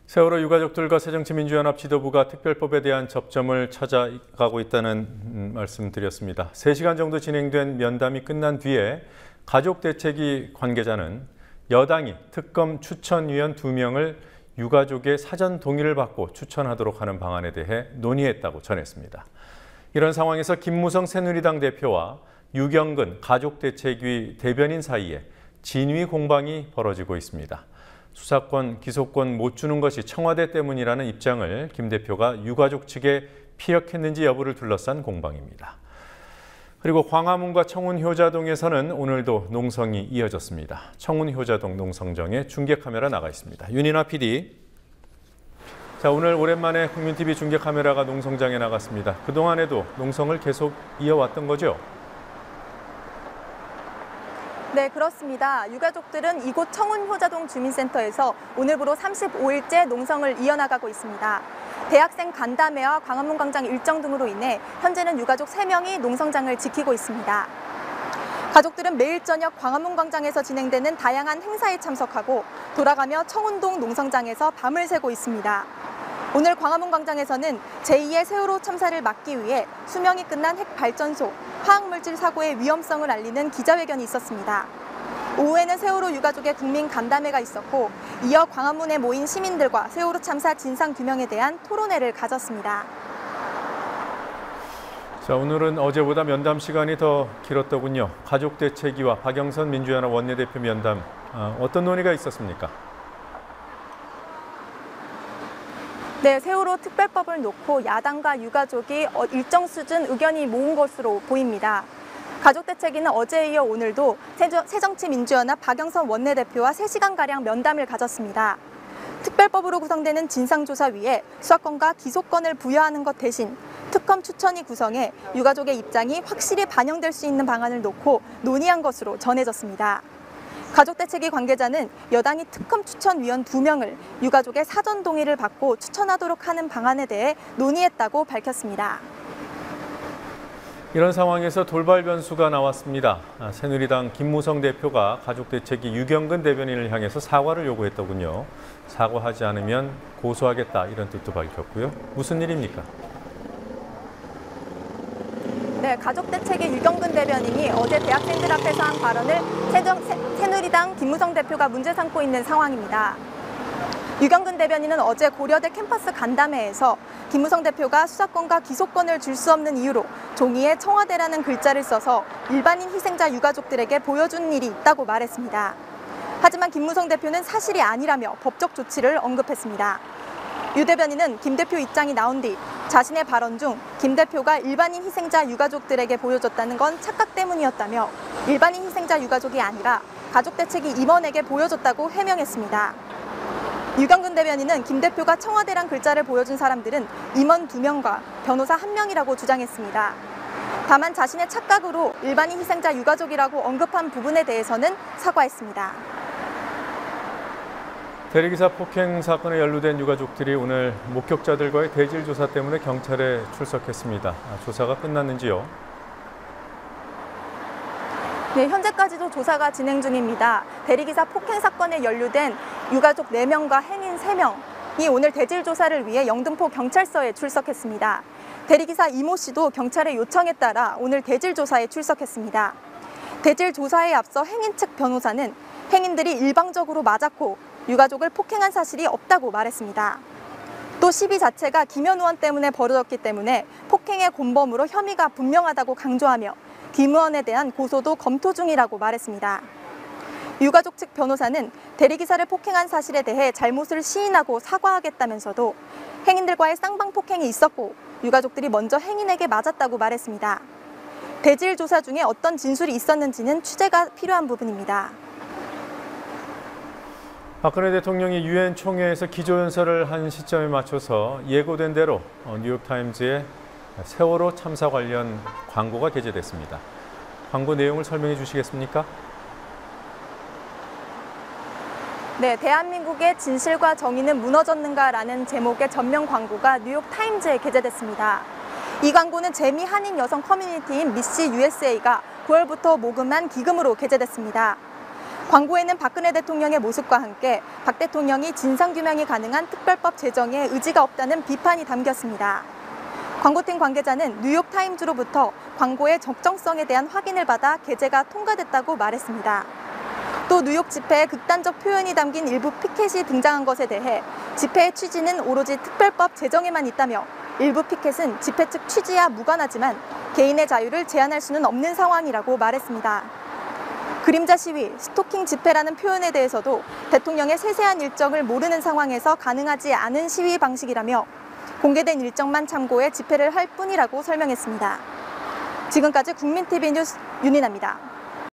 세월호 유가족들과 새정치민주연합 지도부가 특별법에 대한 접점을 찾아가고 있다는 말씀 드렸습니다. 3시간 정도 진행된 면담이 끝난 뒤에 가족대책위 관계자는 여당이 특검 추천위원 2명을 유가족의 사전 동의를 받고 추천하도록 하는 방안에 대해 논의했다고 전했습니다. 이런 상황에서 김무성 새누리당 대표와 유경근 가족대책위 대변인 사이에 진위 공방이 벌어지고 있습니다. 수사권, 기소권 못 주는 것이 청와대 때문이라는 입장을 김 대표가 유가족 측에 피력했는지 여부를 둘러싼 공방입니다. 그리고 광화문과 청운효자동에서는 오늘도 농성이 이어졌습니다. 청운효자동 농성장에 중계카메라 나가 있습니다. 윤인아 PD. 자, 오늘 오랜만에 국민TV 중계카메라가 농성장에 나갔습니다. 그동안에도 농성을 계속 이어왔던 거죠? 네, 그렇습니다. 유가족들은 이곳 청운효자동 주민센터에서 오늘부로 35일째 농성을 이어나가고 있습니다. 대학생 간담회와 광화문 광장 일정 등으로 인해 현재는 유가족 3명이 농성장을 지키고 있습니다. 가족들은 매일 저녁 광화문 광장에서 진행되는 다양한 행사에 참석하고 돌아가며 청운동 농성장에서 밤을 새고 있습니다. 오늘 광화문 광장에서는 제2의 세월호 참사를 막기 위해 수명이 끝난 핵발전소 화학물질 사고의 위험성을 알리는 기자회견이 있었습니다. 오후에는 세월호 유가족의 국민 간담회가 있었고 이어 광화문에 모인 시민들과 세월호 참사 진상 규명에 대한 토론회를 가졌습니다. 자, 오늘은 어제보다 면담 시간이 더 길었더군요. 가족대책위와 박영선 민주연합 원내대표 면담, 어떤 논의가 있었습니까? 네, 세월호 특별법을 놓고 야당과 유가족이 일정 수준 의견이 모은 것으로 보입니다. 가족대책위는 어제에 이어 오늘도 새정치민주연합 박영선 원내대표와 3시간가량 면담을 가졌습니다. 특별법으로 구성되는 진상조사위에 수사권과 기소권을 부여하는 것 대신 특검 추천위 구성해 유가족의 입장이 확실히 반영될 수 있는 방안을 놓고 논의한 것으로 전해졌습니다. 가족대책위 관계자는 여당이 특검 추천위원 2명을 유가족의 사전 동의를 받고 추천하도록 하는 방안에 대해 논의했다고 밝혔습니다. 이런 상황에서 돌발 변수가 나왔습니다. 새누리당 김무성 대표가 가족대책위 유경근 대변인을 향해서 사과를 요구했더군요. 사과하지 않으면 고소하겠다 이런 뜻도 밝혔고요. 무슨 일입니까? 네, 가족대책위 유경근 대변인이 어제 대학생들 앞에서 한 발언을 새누리당 김무성 대표가 문제 삼고 있는 상황입니다. 유경근 대변인은 어제 고려대 캠퍼스 간담회에서 김무성 대표가 수사권과 기소권을 줄 수 없는 이유로 종이에 청와대라는 글자를 써서 일반인 희생자 유가족들에게 보여준 일이 있다고 말했습니다. 하지만 김무성 대표는 사실이 아니라며 법적 조치를 언급했습니다. 유 대변인은 김 대표 입장이 나온 뒤 자신의 발언 중 김 대표가 일반인 희생자 유가족들에게 보여줬다는 건 착각 때문이었다며 일반인 희생자 유가족이 아니라 가족대책위 임원에게 보여줬다고 해명했습니다. 유경근 대변인은 김 대표가 청와대란 글자를 보여준 사람들은 임원 2명과 변호사 1명이라고 주장했습니다. 다만 자신의 착각으로 일반인 희생자 유가족이라고 언급한 부분에 대해서는 사과했습니다. 대리기사 폭행 사건에 연루된 유가족들이 오늘 목격자들과의 대질 조사 때문에 경찰에 출석했습니다. 조사가 끝났는지요? 네, 현재까지도 조사가 진행 중입니다. 대리기사 폭행 사건에 연루된 유가족 4명과 행인 3명이 오늘 대질 조사를 위해 영등포 경찰서에 출석했습니다. 대리기사 이모 씨도 경찰의 요청에 따라 오늘 대질 조사에 출석했습니다. 대질 조사에 앞서 행인 측 변호사는 행인들이 일방적으로 맞았고 유가족을 폭행한 사실이 없다고 말했습니다. 또 시비 자체가 김현 의원 때문에 벌어졌기 때문에 폭행의 공범으로 혐의가 분명하다고 강조하며 김 의원에 대한 고소도 검토 중이라고 말했습니다. 유가족 측 변호사는 대리기사를 폭행한 사실에 대해 잘못을 시인하고 사과하겠다면서도 행인들과의 쌍방 폭행이 있었고 유가족들이 먼저 행인에게 맞았다고 말했습니다. 대질 조사 중에 어떤 진술이 있었는지는 취재가 필요한 부분입니다. 박근혜 대통령이 유엔 총회에서 기조연설을 한 시점에 맞춰서 예고된 대로 뉴욕타임즈에 세월호 참사 관련 광고가 게재됐습니다. 광고 내용을 설명해 주시겠습니까? 네, 대한민국의 진실과 정의는 무너졌는가라는 제목의 전면 광고가 뉴욕타임즈에 게재됐습니다. 이 광고는 재미 한인 여성 커뮤니티인 미시 USA가 9월부터 모금한 기금으로 게재됐습니다. 광고에는 박근혜 대통령의 모습과 함께 박 대통령이 진상규명이 가능한 특별법 제정에 의지가 없다는 비판이 담겼습니다. 광고팀 관계자는 뉴욕타임즈로부터 광고의 적정성에 대한 확인을 받아 게재가 통과됐다고 말했습니다. 또 뉴욕 집회에 극단적 표현이 담긴 일부 피켓이 등장한 것에 대해 집회의 취지는 오로지 특별법 제정에만 있다며 일부 피켓은 집회 측 취지와 무관하지만 개인의 자유를 제한할 수는 없는 상황이라고 말했습니다. 그림자 시위, 스토킹 집회라는 표현에 대해서도 대통령의 세세한 일정을 모르는 상황에서 가능하지 않은 시위 방식이라며 공개된 일정만 참고해 집회를 할 뿐이라고 설명했습니다. 지금까지 국민TV 뉴스 윤인아입니다.